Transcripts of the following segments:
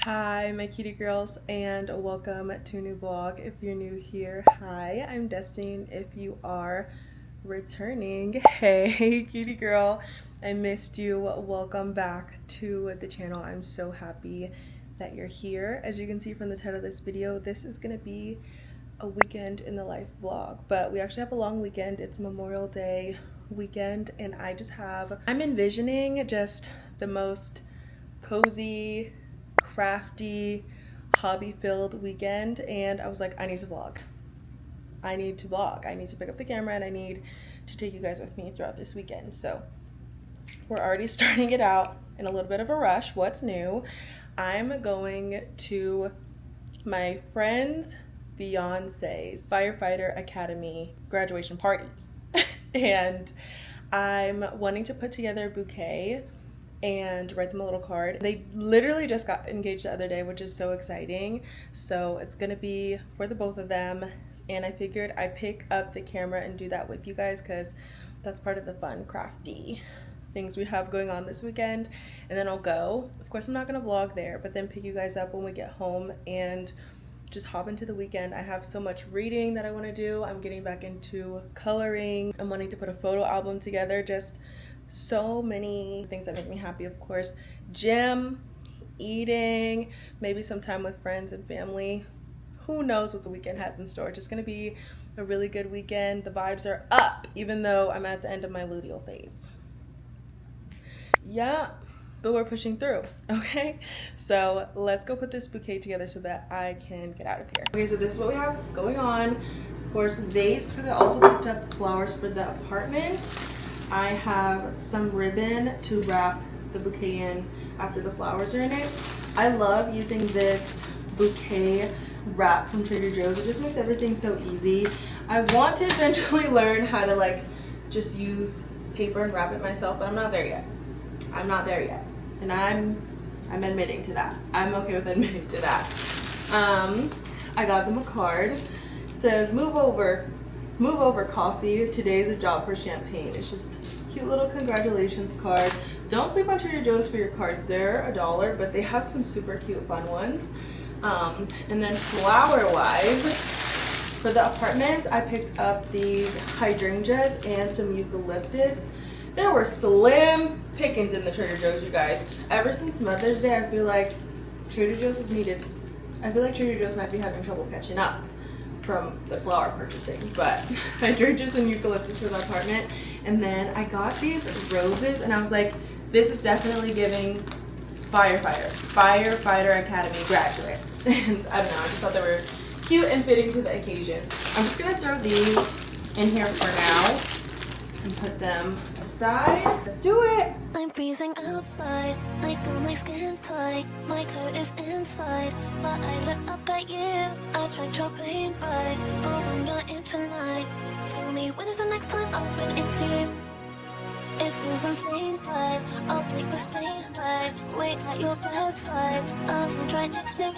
Hi, my cutie girls, and welcome to a new vlog. If you're new here, hi, I'm Destiny. If you are returning, hey, cutie girl, I missed you. Welcome back to the channel. I'm so happy that you're here. As you can see from the title of this video, this is gonna be a weekend in the life vlog, but we actually have a long weekend. It's Memorial Day weekend, and I'm envisioning just the most cozy, crafty, hobby-filled weekend, and I was like, I need to vlog. I need to pick up the camera, and I need to take you guys with me throughout this weekend. So we're already starting it out in a little bit of a rush. What's new? I'm going to my friend's fiance's firefighter academy graduation party and I'm wanting to put together a bouquet and write them a little card. They literally just got engaged the other day, which is so exciting. So it's gonna be for the both of them, and I figured I'd pick up the camera and do that with you guys because that's part of the fun, crafty things we have going on this weekend. And then I'll go. Of course, I'm not gonna vlog there, but then pick you guys up when we get home and just hop into the weekend. I have so much reading that I want to do. I'm getting back into coloring. I'm wanting to put a photo album together. Just so many things that make me happy. Of course, gym, eating, maybe some time with friends and family. Who knows what the weekend has in store. Just gonna be a really good weekend. The vibes are up, even though I'm at the end of my luteal phase. Yeah, but we're pushing through, okay? So let's go put this bouquet together so that I can get out of here. Okay, so this is what we have going on. Of course, vase, because I also picked up flowers for the apartment. I have some ribbon to wrap the bouquet in after the flowers are in it. I love using this bouquet wrap from Trader Joe's. It just makes everything so easy. I want to eventually learn how to like just use paper and wrap it myself, but I'm not there yet. I'm not there yet. And I'm admitting to that. I'm okay with admitting to that. I got them a card. It says, move over coffee. Today's a job for champagne. It's just a cute little congratulations card. Don't sleep on Trader Joe's for your cards. They're $1, but they have some super cute fun ones. And then flower wise, for the apartment, I picked up these hydrangeas and some eucalyptus. There were slim pickings in the Trader Joe's, you guys. Ever since Mother's Day, I feel like Trader Joe's is needed. I feel like Trader Joe's might be having trouble catching up from the flower purchasing, but hydrangeas and eucalyptus for the apartment. And then I got these roses, and I was like, this is definitely giving firefighter academy graduate. And I don't know, I just thought they were cute and fitting to the occasions. I'm just gonna throw these in here for now and put them aside. Let's do it. I'm freezing outside, I feel my skin tight, my coat is inside, but I look up at you, I drank champagne by, but when you're in tonight, tell me when is the next time I'll run into you? It feels insane vibe, I'll take the same vibe, wait at your bedside, I will try next to you,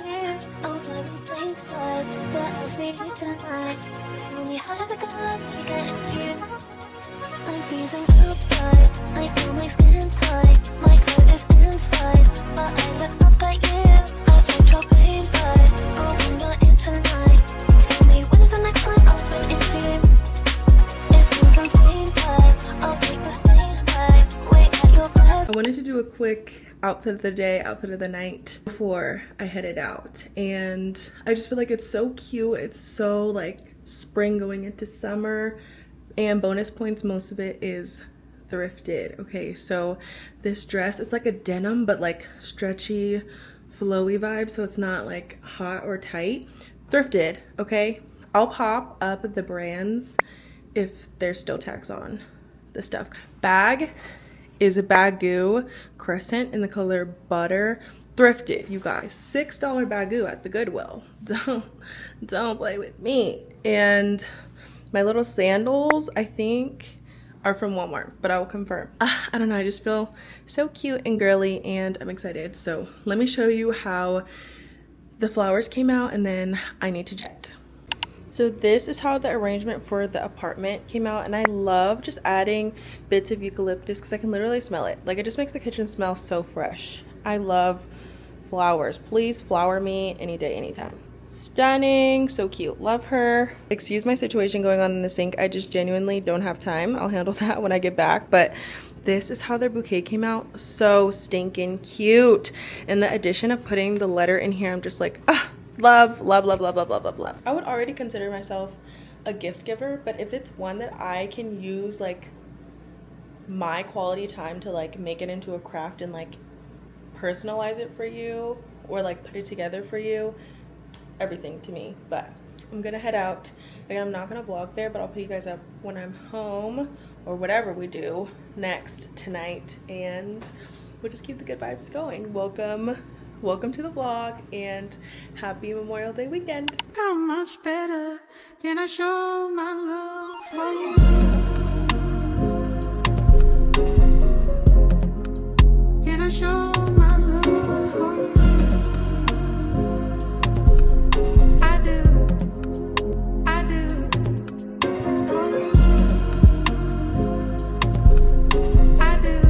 I'll drive insane side, but I'll see you tonight, tell me how the God to get into you. I'm freezing outside, I feel my skin tight, my coat is inside, but I look up at you, I drink champagne by, oh when you're in tonight, tell me when is the next time I'll run into you? It feels insane vibe, I'll take the same vibe, wait at your bed. I wanted to do a quick outfit of the day, outfit of the night before I headed out, and I just feel like it's so cute. It's so like spring going into summer. And bonus points, most of it is thrifted. Okay, so this dress, it's like a denim, but like stretchy, flowy vibe, so it's not like hot or tight. Thrifted, okay? I'll pop up the brands if there's still tags on the stuff. Bag is a baggu crescent in the color butter. Thrifted, you guys. $6 baggu at the Goodwill. Don't play with me. And my little sandals, I think, are from Walmart, but I will confirm. I don't know, I just feel so cute and girly, and I'm excited. So let me show you how the flowers came out, and then I need to jet. So this is how the arrangement for the apartment came out, and I love just adding bits of eucalyptus because I can literally smell it. Like, it just makes the kitchen smell so fresh. I love flowers. Please flower me any day, anytime. Stunning, so cute, love her. Excuse my situation going on in the sink. I just genuinely don't have time. I'll handle that when I get back, but this is how their bouquet came out. So stinking cute. And the addition of putting the letter in here, I'm just like, ah, love, love, love, love, love, love, love, love. I would already consider myself a gift giver, but if it's one that I can use like my quality time to like make it into a craft and like personalize it for you or like put it together for you, everything to me. But I'm gonna head out. Again, I'm not gonna vlog there, but I'll put you guys up when I'm home or whatever we do next tonight, and we'll just keep the good vibes going. Welcome to the vlog and happy Memorial Day weekend. How much better can I show my love for you? Can I show my love for you? I do for you. I do.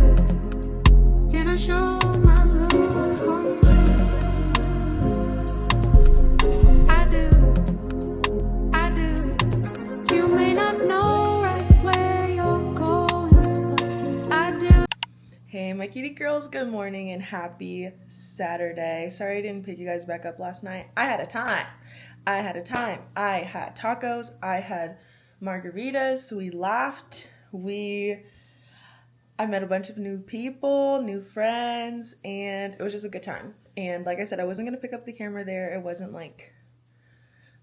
Can I show my love for you? I do. You may not know right where you're going, but I do. Hey my cutie girls, good morning and happy Saturday. Sorry I didn't pick you guys back up last night. I had a time. I had tacos, I had margaritas, we laughed, I met a bunch of new people, new friends, and it was just a good time. And like I said, I wasn't gonna pick up the camera there. It wasn't like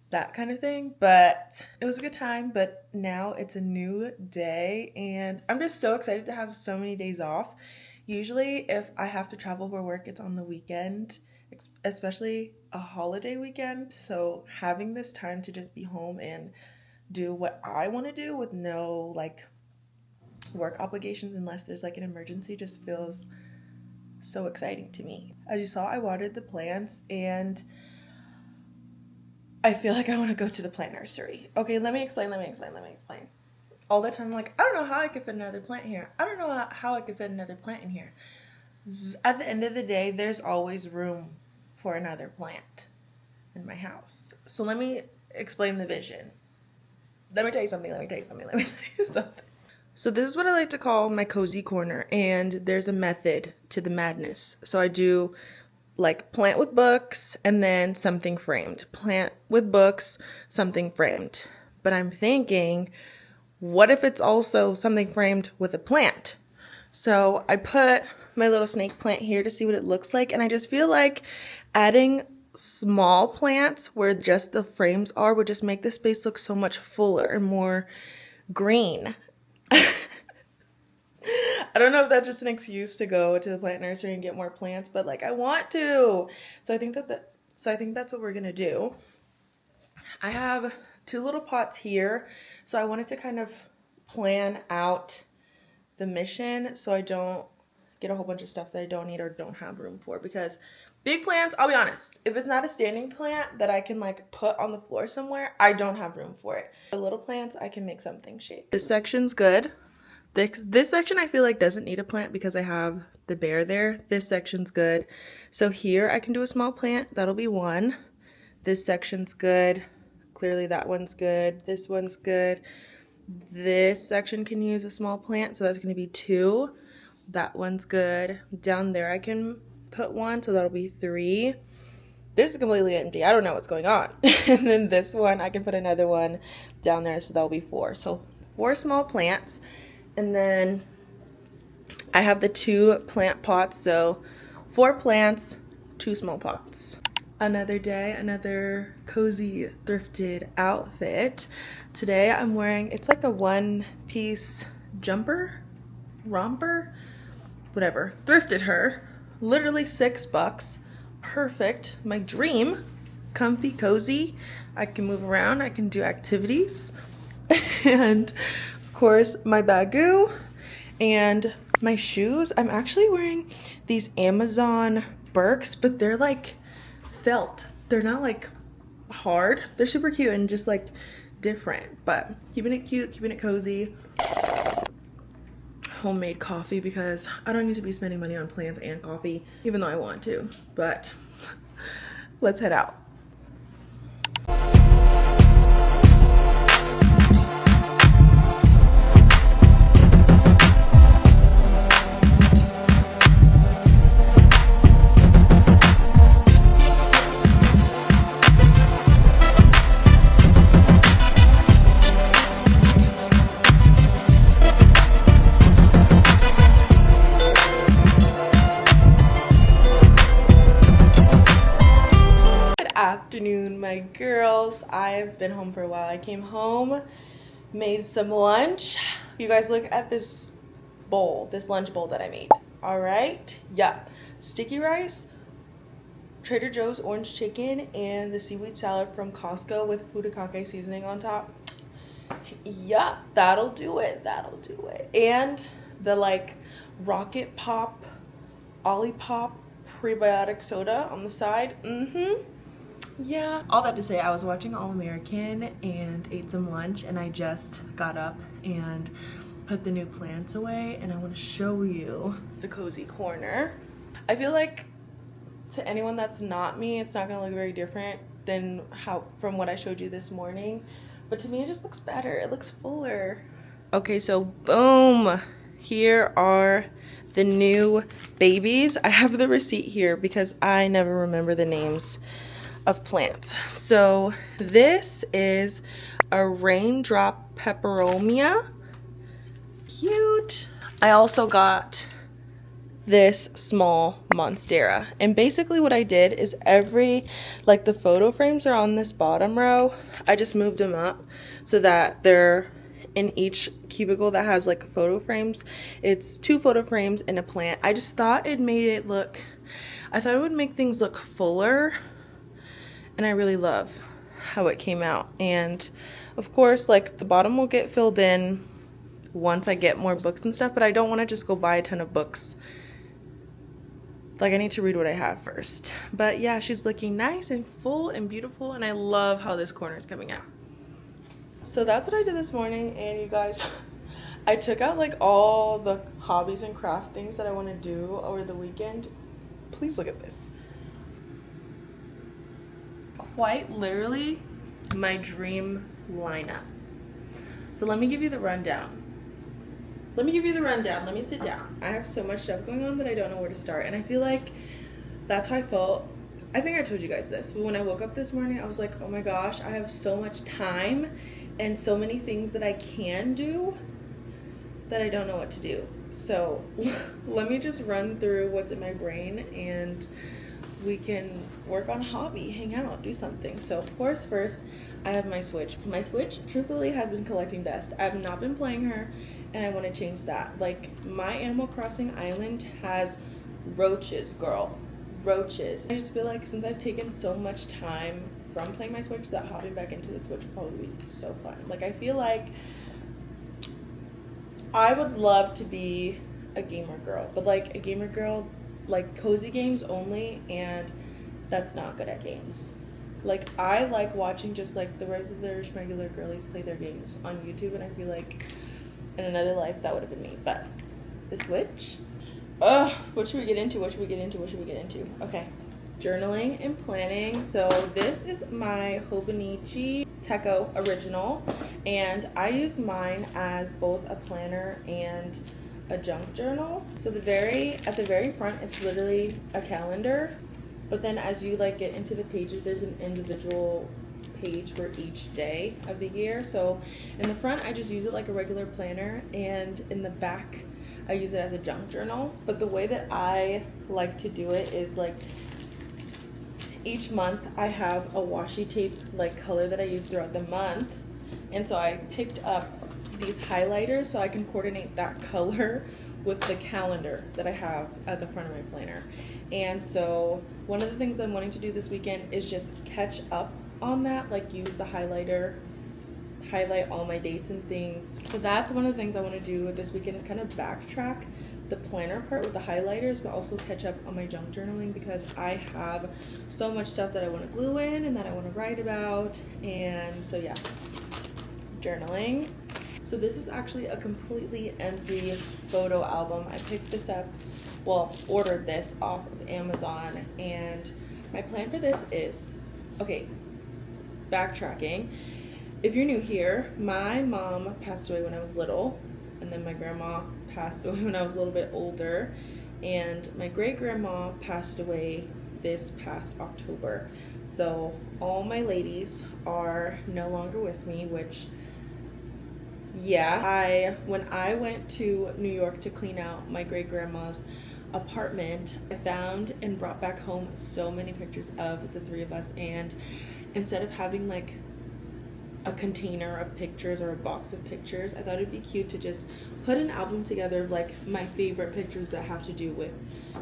that kind of thing, but it was a good time. But now it's a new day and I'm just so excited to have so many days off. Usually if I have to travel for work, it's on the weekend, especially a holiday weekend. So having this time to just be home and do what I want to do with no like work obligations unless there's like an emergency just feels so exciting to me. As you saw, I watered the plants and I feel like I want to go to the plant nursery. Okay, let me explain. All the time I'm like, I don't know how I could fit another plant here. I don't know how I could fit another plant in here. At the end of the day, there's always room for another plant in my house. So let me explain the vision. Let me tell you something. So this is what I like to call my cozy corner, and there's a method to the madness. So I do like plant with books and then something framed. Plant with books, something framed. But I'm thinking, what if it's also something framed with a plant? So I put my little snake plant here to see what it looks like, and I just feel like adding small plants where just the frames are would just make the space look so much fuller and more green. I don't know if that's just an excuse to go to the plant nursery and get more plants, but like I want to. So I think that's what we're gonna do. I have 2 little pots here, so I wanted to kind of plan out the mission so I don't get a whole bunch of stuff that I don't need or don't have room for, because big plants, I'll be honest, if it's not a standing plant that I can like put on the floor somewhere, I don't have room for it. The little plants, I can make something shape. This section's good. This section I feel like doesn't need a plant because I have the bear there. This section's good. So here I can do a small plant. That'll be 1. This section's good. Clearly that one's good. This one's good. This section can use a small plant, so that's going to be 2. That one's good. Down there I can put 1, so that'll be 3. This is completely empty. I don't know what's going on. And then this one, I can put another one down there, so that'll be 4. So 4 small plants. And then I have the 2 plant pots, so 4 plants, 2 small pots. Another day, another cozy thrifted outfit. Today I'm wearing, it's like a 1-piece romper, whatever. Thrifted her, literally $6. Perfect, my dream. Comfy, cozy. I can move around, I can do activities. And of course my baggu and my shoes. I'm actually wearing these Amazon Birks, but they're like felt. They're not like hard. They're super cute and just like different, but keeping it cute, keeping it cozy. Homemade coffee because I don't need to be spending money on plants and coffee, even though I want to, but let's head out. Afternoon, my girls. I've been home for a while. I came home, made some lunch. You guys look at this bowl, this lunch bowl that I made. All right, yep. Sticky rice, Trader Joe's orange chicken, and the seaweed salad from Costco with furikake seasoning on top. Yup, that'll do it. That'll do it. And the like Rocket Pop, Olipop prebiotic soda on the side. Yeah. All that to say, I was watching All American and ate some lunch, and I just got up and put the new plants away, and I want to show you the cozy corner. I feel like to anyone that's not me, it's not gonna look very different than from what I showed you this morning, but to me it just looks better. It looks fuller. Okay, so boom, here are the new babies. I have the receipt here because I never remember the names of plants. So this is a raindrop peperomia. Cute. I also got this small monstera, and basically what I did is like the photo frames are on this bottom row. I just moved them up so that they're in each cubicle that has like photo frames. It's 2 photo frames and a plant. I just thought it made it look, I thought it would make things look fuller, and I really love how it came out. And of course, like the bottom will get filled in once I get more books and stuff, but I don't want to just go buy a ton of books. Like I need to read what I have first. But yeah, she's looking nice and full and beautiful, and I love how this corner is coming out. So that's what I did this morning, and you guys, I took out like all the hobbies and craft things that I want to do over the weekend. Please look at this. Quite literally my dream lineup. So let me give you the rundown. Let me sit down. I have so much stuff going on that I don't know where to start, and I feel like that's how I felt. I think I told you guys this, but when I woke up this morning, I was like, oh my gosh, I have so much time and so many things that I can do that I don't know what to do. So let me just run through what's in my brain, and we can work on a hobby, hang out, do something. So of course, first I have my Switch. My Switch truthfully has been collecting dust. I have not been playing her, and I want to change that. Like my Animal Crossing island has roaches, girl, roaches. I just feel like since I've taken so much time from playing my Switch, that hopping back into the Switch would probably be so fun. Like I feel like I would love to be a gamer girl, but like a gamer girl, like cozy games only, and that's not good at games. Like I like watching just like the regular girlies play their games on YouTube, and I feel like in another life that would have been me. But the Switch, what should we get into? Okay, journaling and planning. So this is my Hobonichi Techo original, and I use mine as both a planner and a junk journal. So at the very front, it's literally a calendar, but then as you like get into the pages, there's an individual page for each day of the year. So in the front, I just use it like a regular planner, and in the back I use it as a junk journal. But the way that I like to do it is like each month I have a washi tape like color that I use throughout the month, and so I picked up these highlighters so I can coordinate that color with the calendar that I have at the front of my planner. And so one of the things I'm wanting to do this weekend is just catch up on that, like use the highlighter, highlight all my dates and things. So that's one of the things I want to do this weekend, is kind of backtrack the planner part with the highlighters, but also catch up on my junk journaling, because I have so much stuff that I want to glue in and that I want to write about. And so yeah, journaling. So this is actually a completely empty photo album. I picked this up, well, ordered this off of Amazon, and my plan for this is, okay, backtracking. If you're new here, my mom passed away when I was little, and then my grandma passed away when I was a little bit older, and my great-grandma passed away this past October. So all my ladies are no longer with me, which, yeah, when I went to New York to clean out my great-grandma's apartment, I found and brought back home so many pictures of the three of us, and instead of having like a container of pictures or a box of pictures, I thought it'd be cute to just put an album together of like my favorite pictures that have to do with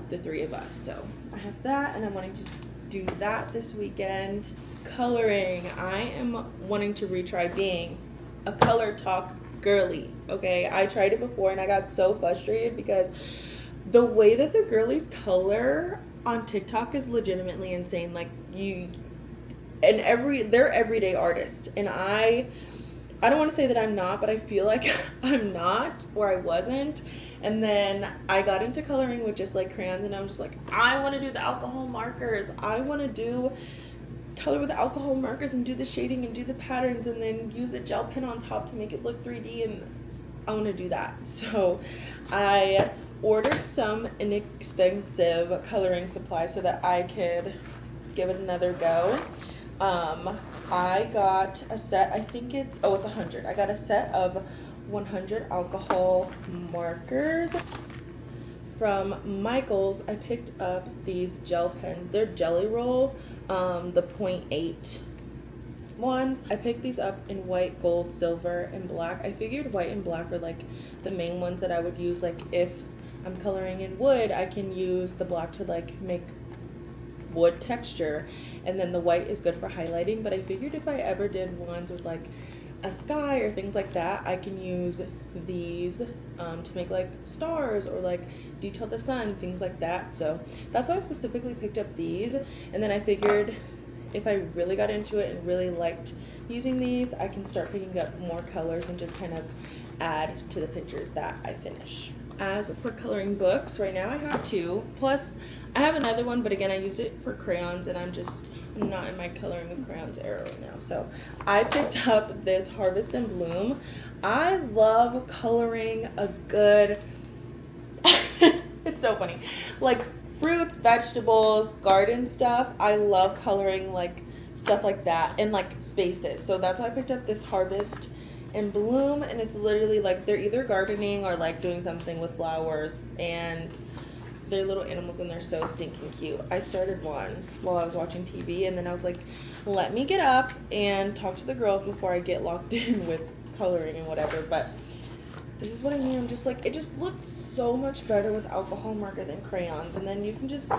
the three of us. So I have that, and I'm wanting to do that this weekend. Coloring, I am wanting to retry being a color talk girly. Okay, I tried it before and I got so frustrated because the way that the girlies color on TikTok is legitimately insane. Like they're everyday artists, and I don't want to say that I'm not, but I feel like I'm not, or I wasn't. And then I got into coloring with just like crayons, and I was just like, I want to do the alcohol markers. I want to do color with alcohol markers and do the shading and do the patterns and then use a gel pen on top to make it look 3D, and I want to do that. So I ordered some inexpensive coloring supplies so that I could give it another go. I got a set, I think it's 100. I got a set of 100 alcohol markers from Michael's. I picked up these gel pens. They're Jelly Roll, the 0.8 ones. I picked these up in white, gold, silver, and black. I figured white and black are like the main ones that I would use. Like if I'm coloring in wood, I can use the black to like make wood texture, and then the white is good for highlighting. But I figured if I ever did ones with like a sky or things like that, I can use these to make like stars or like detail the sun, things like that. So that's why I specifically picked up these. And then I figured if I really got into it and really liked using these, I can start picking up more colors and just kind of add to the pictures that I finish. As for coloring books, right now I have 2, plus I have another one, but again, I used it for crayons, and I'm not in my coloring with crayons era right now. So I picked up this Harvest and Bloom. I love coloring a good, it's so funny, like fruits, vegetables, garden stuff. I love coloring like stuff like that and like spaces. So that's why I picked up this Harvest and Bloom, and it's literally like they're either gardening or like doing something with flowers, and they're little animals and they're so stinking cute. I started one while I was watching TV, and then I was like, let me get up and talk to the girls before I get locked in with coloring and whatever. But this is what I mean. I'm just like, it just looks so much better with alcohol marker than crayons, and then you can just,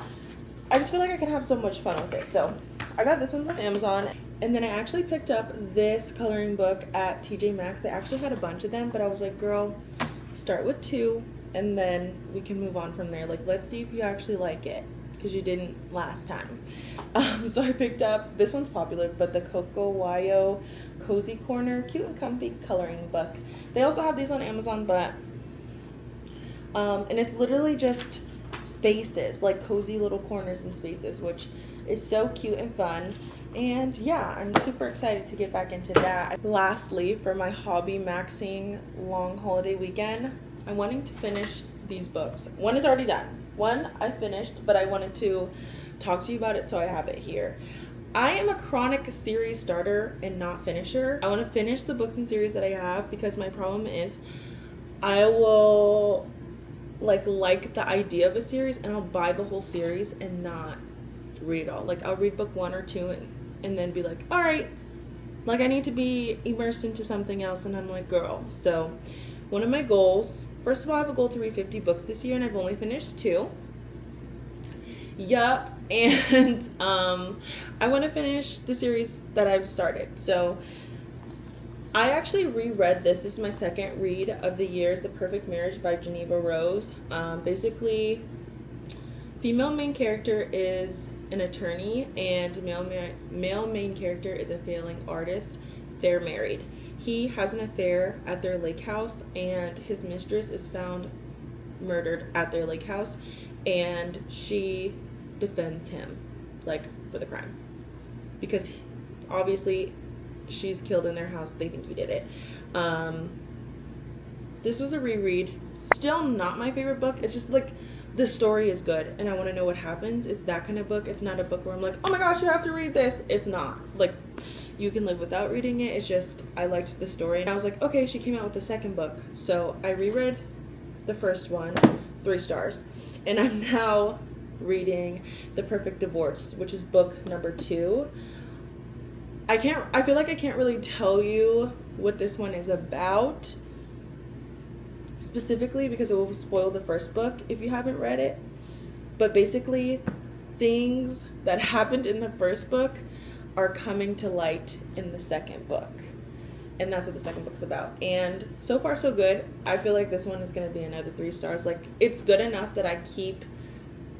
I just feel like I can have so much fun with it. So I got this one from Amazon, and then I actually picked up this coloring book at TJ Maxx. They actually had a bunch of them, but I was like, girl, start with 2 and then we can move on from there. Like, let's see if you actually like it, because you didn't last time. So I picked up, this one's popular, but the Coco Wayo Cozy Corner Cute and Comfy Coloring Book. They also have these on Amazon, but and it's literally just spaces, like cozy little corners and spaces, which is so cute and fun. And yeah, I'm super excited to get back into that. Lastly, for my hobbymaxxing long holiday weekend, I'm wanting to finish these books. One is already done. One I finished, but I wanted to talk to you about it, so I have it here. I am a chronic series starter and not finisher. I want to finish the books and series that I have, because my problem is I will like the idea of a series, and I'll buy the whole series and not read it all. Like, I'll read book 1 or 2 and then be like, all right, like I need to be immersed into something else, and I'm like, girl. So one of my goals, first of all, I have a goal to read 50 books this year, and I've only finished 2. Yup. And I want to finish the series that I've started. So I actually reread this. This is my second read of the year. It's The Perfect Marriage by Geneva Rose. Basically, female main character is an attorney, and male main character is a failing artist. They're married. He has an affair at their lake house, and his mistress is found murdered at their lake house, and she defends him, like, for the crime. Because obviously she's killed in their house. They think he did it. This was a reread. Still not my favorite book. It's just like the story is good and I want to know what happens. It's that kind of book. It's not a book where I'm like, oh my gosh, you have to read this. It's not. Like, you can live without reading it. It's just, I liked the story. And I was like, okay, she came out with the second book. So I reread the first one, 3 stars. And I'm now reading The Perfect Divorce, which is book number 2. I feel like I can't really tell you what this one is about specifically because it will spoil the first book if you haven't read it. But basically, things that happened in the first book are coming to light in the second book. And that's what the second book's about. And so far so good. I feel like this one is going to be another 3 stars. Like, it's good enough that I keep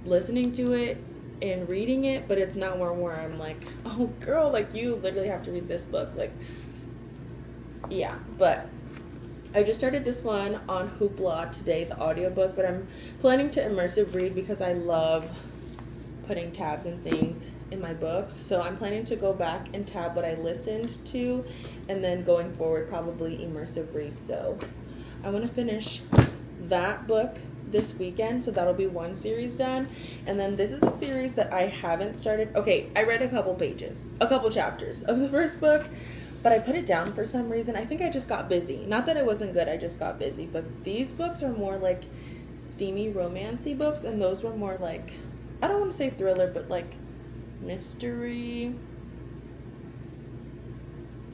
listening to it and reading it, but it's not one where I'm like, oh girl, like you literally have to read this book. Like, yeah. But I just started this one on Hoopla today, the audiobook, but I'm planning to immersive read because I love putting tabs and things in my books. So I'm planning to go back and tab what I listened to and then going forward probably immersive read. So I want to finish that book this weekend, so that'll be 1 series done. And then this is a series that I haven't started. Okay, I read a couple chapters of the first book, but I put it down for some reason. I think I just got busy. Not that it wasn't good, I just got busy. But these books are more like steamy romancy books, and those were more like, I don't want to say thriller, but like mystery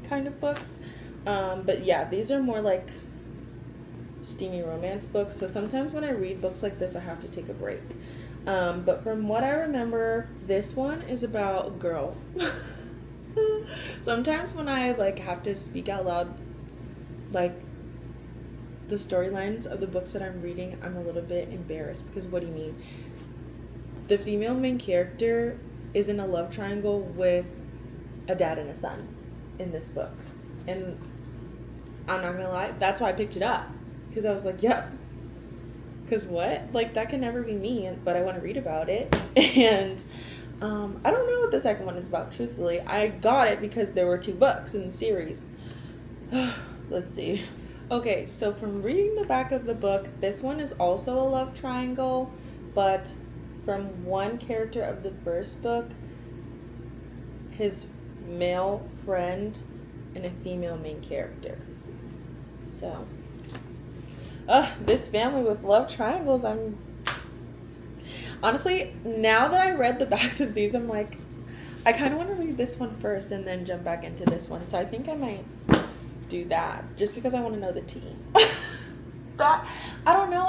kind of books. But yeah, these are more like steamy romance books. So sometimes when I read books like this, I have to take a break. But from what I remember, this one is about a girl. Sometimes when I like have to speak out loud, like the storylines of the books that I'm reading, I'm a little bit embarrassed because what do you mean? The female main character is in a love triangle with a dad and a son in this book. And I'm not gonna lie, that's why I picked it up. Because I was like, yep. Because what? Like, that can never be me, but I want to read about it. And I don't know what the second one is about, truthfully. I got it because there were 2 books in the series. Let's see. Okay, so from reading the back of the book, this one is also a love triangle, but from one character of the first book, his male friend, and a female main character. So, this family with love triangles, honestly, now that I read the backs of these, I'm like, I kind of want to read this one first and then jump back into this one. So I think I might do that just because I want to know the tea. I don't know.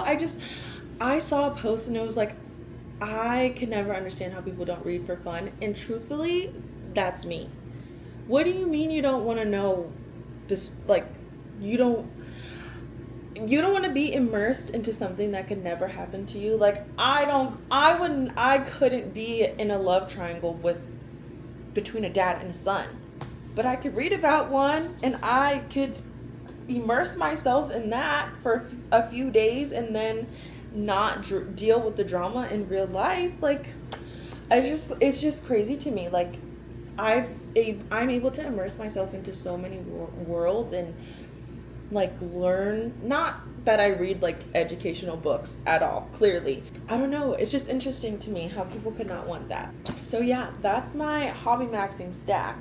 I saw a post and it was like, I could never understand how people don't read for fun. And truthfully, that's me. What do you mean you don't want to know this? Like, you don't want to be immersed into something that could never happen to you. Like, I couldn't be in a love triangle between a dad and a son. But I could read about one and I could immerse myself in that for a few days and then not deal with the drama in real life. Like, it's just crazy to me. Like, I'm able to immerse myself into so many worlds and like learn. Not that I read like educational books at all, clearly. I don't know, it's just interesting to me how people could not want that. So yeah, that's my hobbymaxxing stack.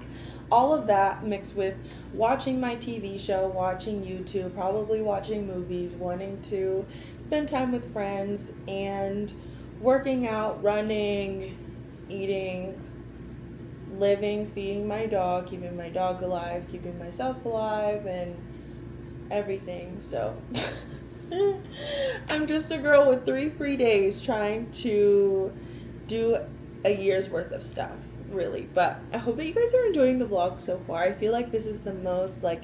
All of that mixed with watching my TV show, watching YouTube, probably watching movies, wanting to spend time with friends, and working out, running, eating, living, feeding my dog, keeping my dog alive, keeping myself alive, and everything. So I'm just a girl with 3 free days trying to do a year's worth of stuff, really. But I hope that you guys are enjoying the vlog so far. I feel like this is the most like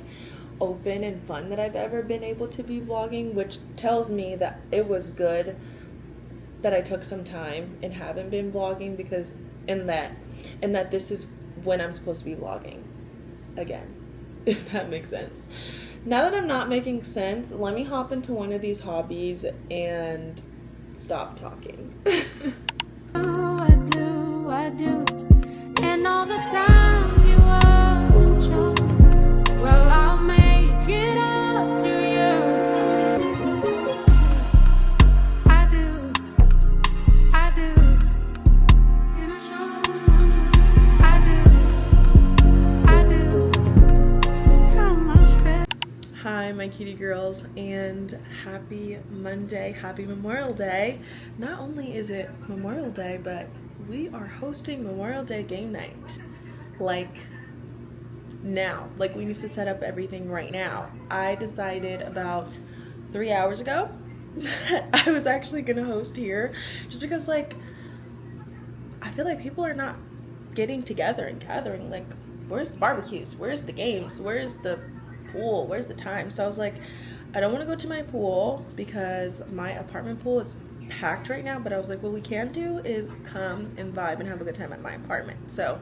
open and fun that I've ever been able to be vlogging, which tells me that it was good that I took some time and haven't been vlogging, because and that this is when I'm supposed to be vlogging again, if that makes sense. Now that I'm not making sense, let me hop into one of these hobbies and stop talking. I do. and all the times you wasn't chosen. Well, I'll make it up to you. I do. I do. I do. How much better? Hi, my cutie girls, and happy Monday, happy Memorial Day. Not only is it Memorial Day, but we are hosting Memorial Day game night. Like now, like we need to set up everything right now. I decided about 3 hours ago that I was actually gonna host here, just because like I feel like people are not getting together and gathering. Like, where's the barbecues? Where's the games? Where's the pool? Where's the time? So I was like, I don't want to go to my pool because my apartment pool is packed right now, but I was like, what we can do is come and vibe and have a good time at my apartment. So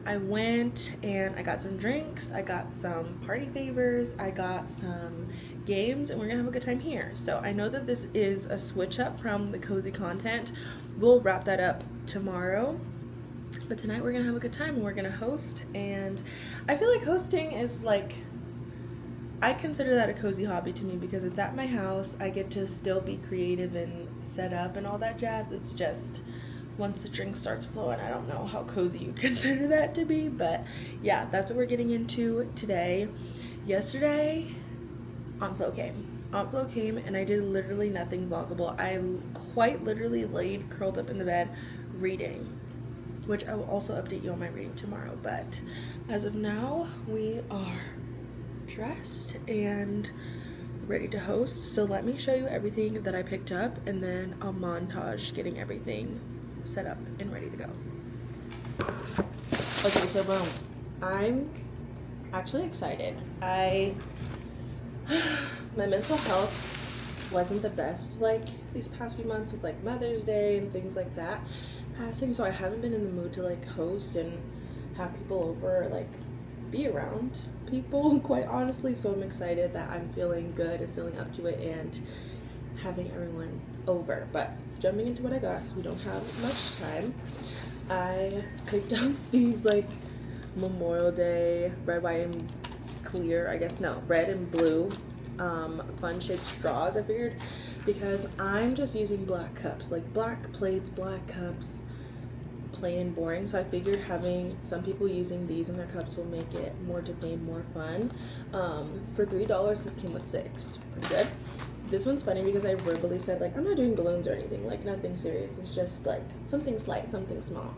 I went and I got some drinks, I got some party favors, I got some games, and we're gonna have a good time here. So I know that this is a switch up from the cozy content. We'll wrap that up tomorrow, but tonight we're gonna have a good time and we're gonna host. And I feel like hosting is like, I consider that a cozy hobby to me because it's at my house. I get to still be creative and set up and all that jazz. It's just once the drink starts flowing, I don't know how cozy you consider that to be, but yeah, that's what we're getting into today. Yesterday, Aunt Flo came and I did literally nothing vloggable. I quite literally laid curled up in the bed reading, which I will also update you on my reading tomorrow. But as of now, we are dressed and ready to host. So let me show you everything that I picked up, and then I'll montage getting everything set up and ready to go. Okay, so boom, I'm actually excited. My mental health wasn't the best like these past few months with like Mother's Day and things like that passing, so I haven't been in the mood to like host and have people over or like be around people, quite honestly. So I'm excited that I'm feeling good and feeling up to it and having everyone over. But jumping into what I got, because we don't have much time, I picked up these like Memorial Day red, white, and clear, red and blue fun shaped straws. I figured because I'm just using black cups, like black plates, black cups, plain and boring, so I figured having some people using these in their cups will make it more to theme, more fun. For $3, this came with 6. Pretty good. This one's funny because I verbally said like I'm not doing balloons or anything, like nothing serious, it's just like something slight, something small.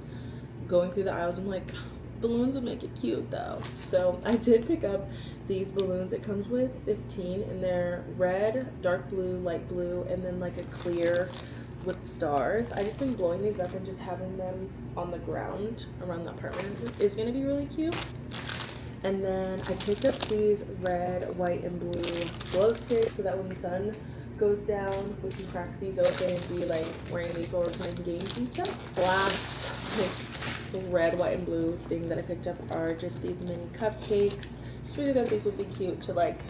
Going through the aisles, I'm like, balloons would make it cute though. So I did pick up these balloons. It comes with 15 and they're red, dark blue, light blue, and then like a clear with stars. I just think blowing these up and just having them on the ground around the apartment is gonna be really cute. And then I picked up these red, white, and blue glow sticks so that when the sun goes down, we can crack these open and be like wearing these while we're playing games and stuff. Last red, white, and blue thing that I picked up are just these mini cupcakes. Just really thought these would be cute to like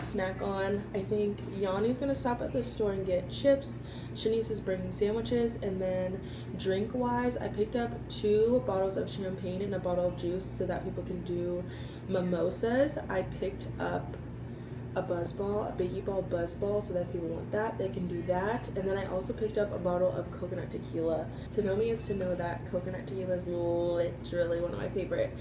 snack on. I think Yanni's gonna stop at the store and get chips. Shanice is bringing sandwiches, and then drink wise, I picked up 2 bottles of champagne and a bottle of juice so that people can do mimosas. I picked up a buzzball, a biggie ball buzzball, so that people want that, they can do that. And then I also picked up a bottle of coconut tequila. To know me is to know that coconut tequila is literally one of my favorite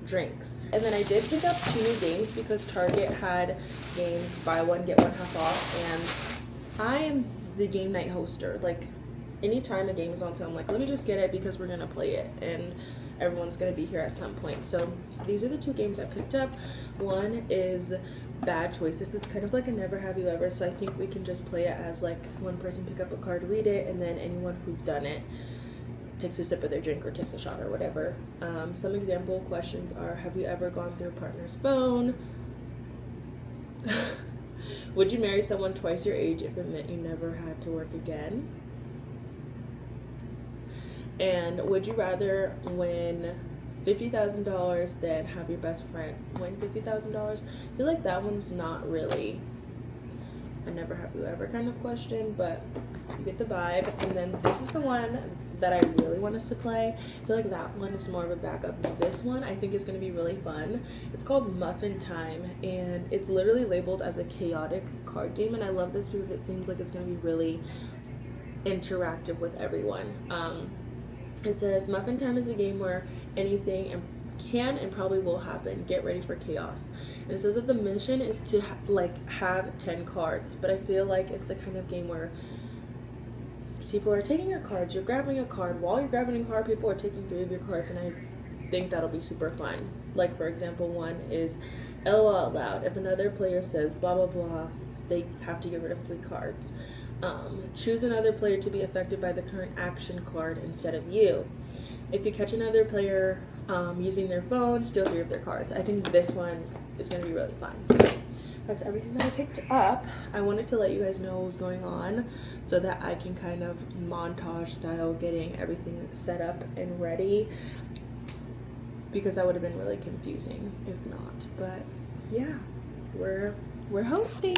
drinks. And then I did pick up 2 new games because Target had games buy one get one half off, and I am the game night hoster. Like anytime a game is on sale, I'm like, let me just get it because we're gonna play it and everyone's gonna be here at some point. So these are the 2 games I picked up. One is Bad Choices. It's kind of like a never have you ever, so I think we can just play it as like one person pick up a card, read it, and then anyone who's done it takes a sip of their drink or takes a shot or whatever. Some example questions are, have you ever gone through a partner's phone? Would you marry someone twice your age if it meant you never had to work again? And would you rather win $50,000 than have your best friend win $50,000? I feel like that one's not really a never have you ever kind of question, but you get the vibe. And then this is the one that I really want us to play. I feel like that one is more of a backup. This one I think is going to be really fun. It's called Muffin Time, and it's literally labeled as a chaotic card game, and I love this because it seems like it's going to be really interactive with everyone. It says Muffin Time is a game where anything can and probably will happen. Get ready for chaos. And it says that the mission is to have 10 cards, but I feel like it's the kind of game where people are taking your cards, you're grabbing a card. While you're grabbing a card, people are taking 3 of your cards, and I think that'll be super fun. Like, for example, one is LOL out loud. If another player says blah blah blah, they have to get rid of 3 cards. Choose another player to be affected by the current action card instead of you. If you catch another player using their phone, steal 3 of their cards. I think this one is going to be really fun. So that's everything that I picked up. I wanted to let you guys know what was going on so that I can kind of montage style getting everything set up and ready, because that would have been really confusing if not. But yeah, we're hosting.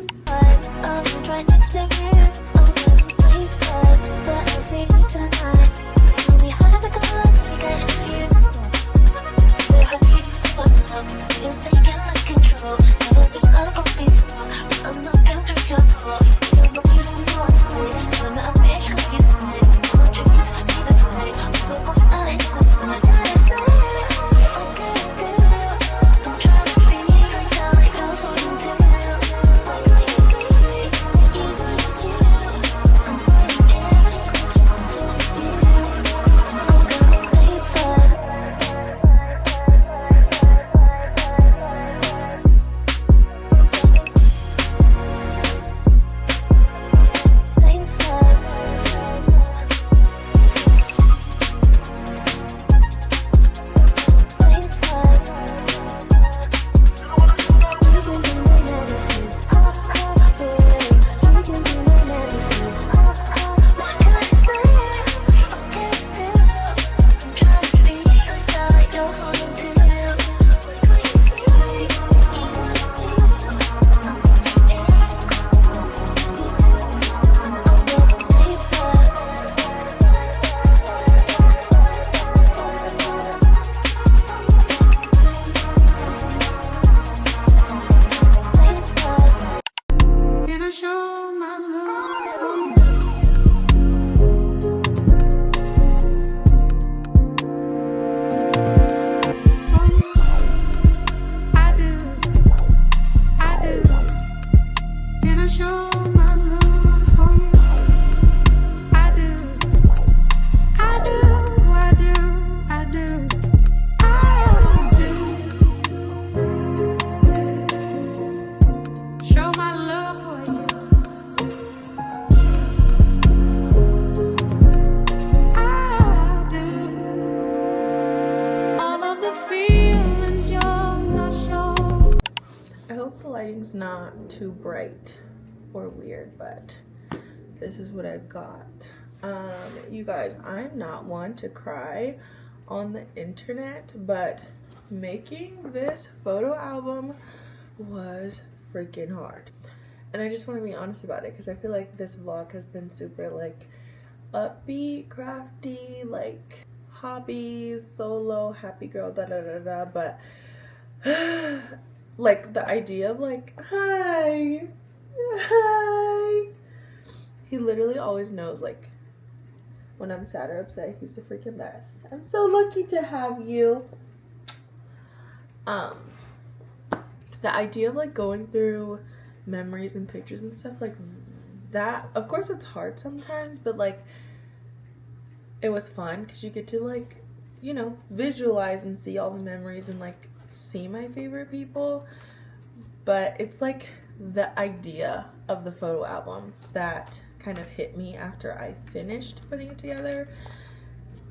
Not too bright or weird, but this is what I've got. You guys, I'm not one to cry on the internet, but making this photo album was freaking hard, and I just want to be honest about it because I feel like this vlog has been super like upbeat, crafty, like hobbies, solo, happy girl, da da da da, but like the idea of like, hi, he literally always knows like when I'm sad or upset. He's the freaking best. I'm so lucky to have you. The idea of like going through memories and pictures and stuff like that, of course it's hard sometimes, but like it was fun because you get to like, you know, visualize and see all the memories and like see my favorite people. But it's like the idea of the photo album that kind of hit me after I finished putting it together.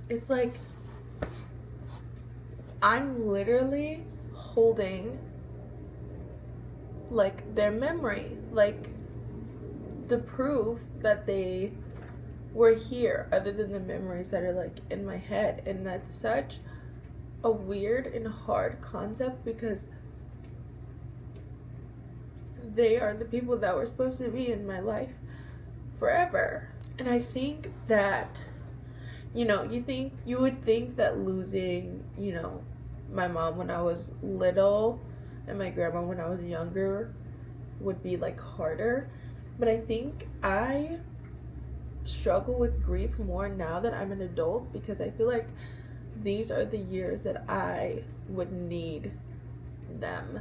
It's like I'm literally holding like their memory, like the proof that they were here, other than the memories that are like in my head. And that's such a weird and hard concept because they are the people that were supposed to be in my life forever. And I think that you know, you would think that losing, you know, my mom when I was little and my grandma when I was younger would be like harder, but I think I struggle with grief more now that I'm an adult, because I feel like these are the years that I would need them.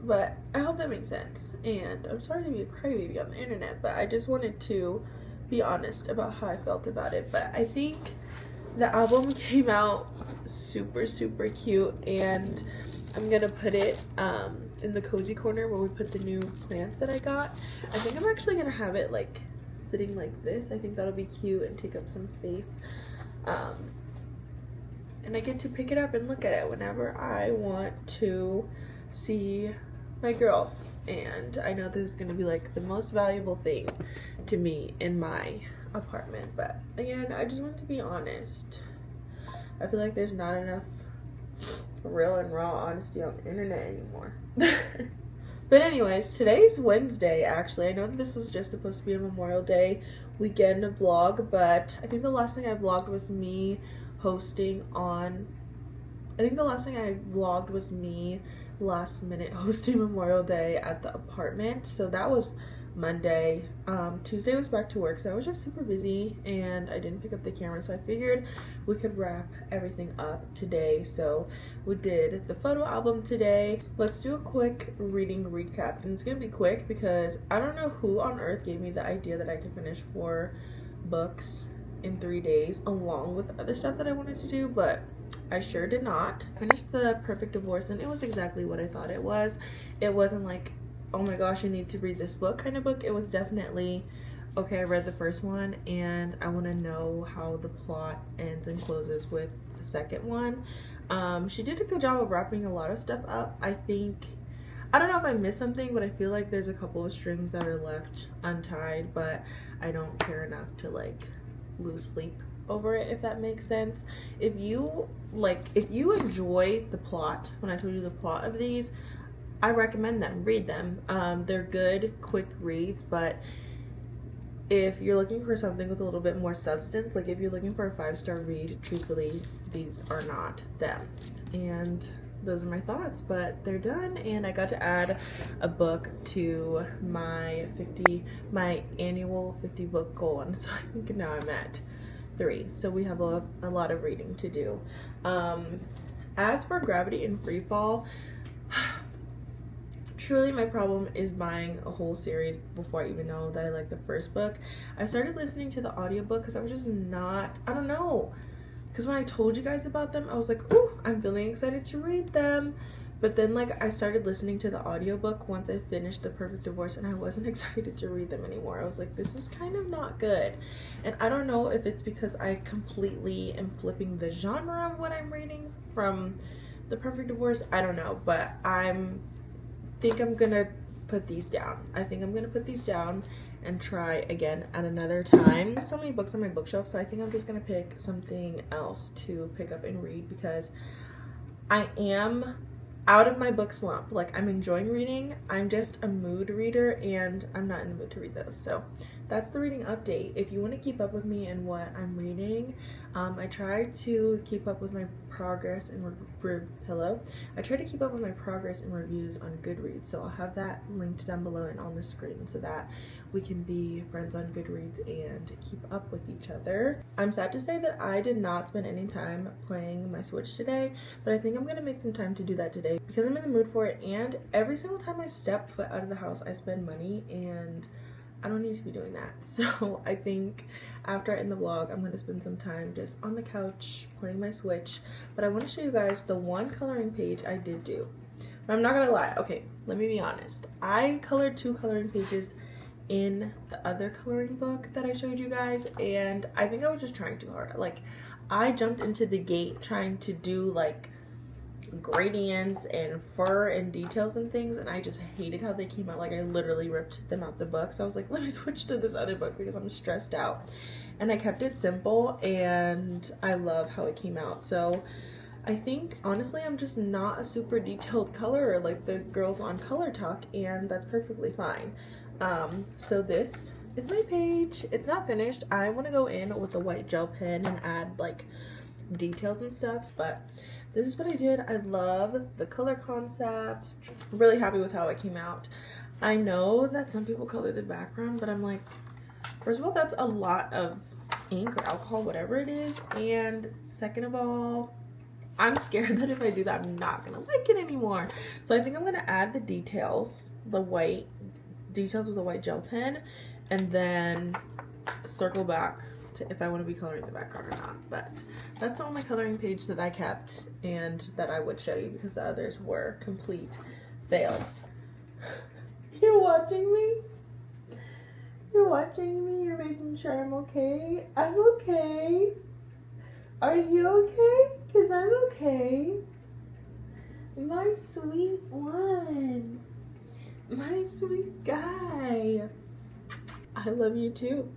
But I hope that makes sense. And I'm sorry to be a crybaby on the internet, but I just wanted to be honest about how I felt about it. But I think the album came out super, super cute, and I'm gonna put it in the cozy corner where we put the new plants that I got. I think I'm actually gonna have it like sitting like this. I think that'll be cute and take up some space. And I get to pick it up and look at it whenever I want to see my girls. And I know this is gonna be like the most valuable thing to me in my apartment, but again, I just want to be honest. I feel like there's not enough real and raw honesty on the internet anymore. But anyways, today's Wednesday. Actually, I know that this was just supposed to be a Memorial Day weekend vlog, but I think the last thing I vlogged was me hosting on last minute hosting Memorial Day at the apartment. So that was Monday. Tuesday was back to work, so I was just super busy and I didn't pick up the camera, so I figured we could wrap everything up today. So we did the photo album today. Let's do a quick reading recap, and it's gonna be quick because I don't know who on earth gave me the idea that I could finish 4 books in 3 days along with other stuff that I wanted to do, but I sure did not. I finished The Perfect Divorce, and it was exactly what I thought it was. It wasn't like, oh my gosh, you need to read this book kind of book. It was definitely, okay, I read the first one and I want to know how the plot ends and closes with the second one. She did a good job of wrapping a lot of stuff up. I don't know if I missed something, but I feel like there's a couple of strings that are left untied, but I don't care enough to like lose sleep over it, if that makes sense. If you enjoy the plot, when I told you the plot of these, I recommend them. Read them. They're good, quick reads, but if you're looking for something with a little bit more substance, like if you're looking for a 5-star read, truthfully, these are not them. And those are my thoughts, but they're done, and I got to add a book to my annual 50 book goal, and so I think now I'm at 3, so we have a lot of reading to do. As for Gravity and Freefall, truly my problem is buying a whole series before I even know that I like the first book. I started listening to the audiobook because I was just not, I don't know, because when I told you guys about them, I was like, ooh, I'm feeling excited to read them. But then like I started listening to the audiobook once I finished The Perfect Divorce, and I wasn't excited to read them anymore. I was like, this is kind of not good. And I don't know if it's because I completely am flipping the genre of what I'm reading from The Perfect Divorce. I don't know, but think I'm gonna put these down. I think I'm gonna put these down and try again at another time. I have so many books on my bookshelf, so I think I'm just gonna pick something else to pick up and read, because I am out of my book slump. Like, I'm enjoying reading. I'm just a mood reader, and I'm not in the mood to read those. So that's the reading update. If you want to keep up with me and what I'm reading, I try to keep up with my progress and I try to keep up with my progress and reviews on Goodreads. So I'll have that linked down below and on the screen so that we can be friends on Goodreads and keep up with each other. I'm sad to say that I did not spend any time playing my Switch today, but I think I'm gonna make some time to do that today because I'm in the mood for it. And every single time I step foot out of the house, I spend money, and I don't need to be doing that. So I think after I end the vlog, I'm gonna spend some time just on the couch playing my Switch. But I want to show you guys the one coloring page I did do. But I'm not gonna lie. Okay, let me be honest. I colored 2 coloring pages in the other coloring book that I showed you guys, and I think I was just trying too hard. Like, I jumped into the gate trying to do like gradients and fur and details and things, and I just hated how they came out. Like, I literally ripped them out the book. So I was like, let me switch to this other book because I'm stressed out. And I kept it simple, and I love how it came out. So I think honestly I'm just not a super detailed colorer like the girls on Color Talk, and that's perfectly fine. So this is my page. It's not finished. I want to go in with a white gel pen and add like details and stuff, but this is what I did. I love the color concept. I'm really happy with how it came out. I know that some people color the background, but I'm like, first of all, that's a lot of ink or alcohol, whatever it is, and second of all, I'm scared that if I do that, I'm not gonna like it anymore. So I think I'm gonna add the details, the white details with a white gel pen, and then circle back to if I want to be coloring the background or not. But that's the only coloring page that I kept and that I would show you, because the others were complete fails. You're watching me? You're watching me? You're making sure I'm okay? I'm okay. Are you okay? Because I'm okay. My sweet one. My sweet guy. I love you too.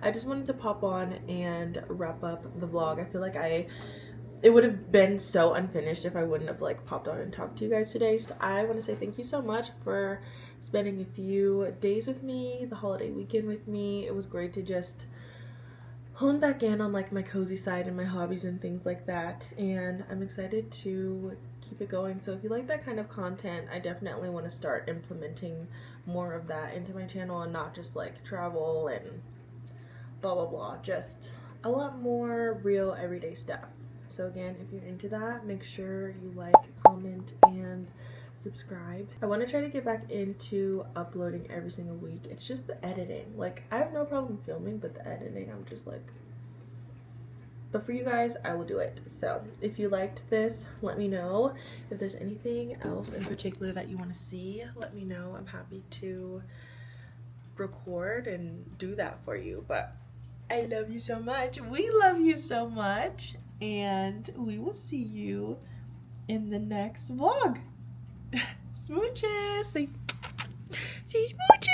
I just wanted to pop on and wrap up the vlog. I feel like it would have been so unfinished if I wouldn't have like popped on and talked to you guys today. So I want to say thank you so much for spending a few days with me, the holiday weekend with me. It was great to just hone back in on like my cozy side and my hobbies and things like that, and I'm excited to keep it going. So if you like that kind of content, I definitely want to start implementing more of that into my channel, and not just like travel and blah blah blah, just a lot more real everyday stuff. So again, if you're into that, make sure you like, comment, and subscribe. I want to try to get back into uploading every single week. It's just the editing. Like, I have no problem filming, but the editing, I'm just like, but for you guys, I will do it. So if you liked this, let me know. If there's anything else in particular that you want to see, let me know. I'm happy to record and do that for you. But I love you so much. We love you so much, and we will see you in the next vlog. Smooches. Say smooches.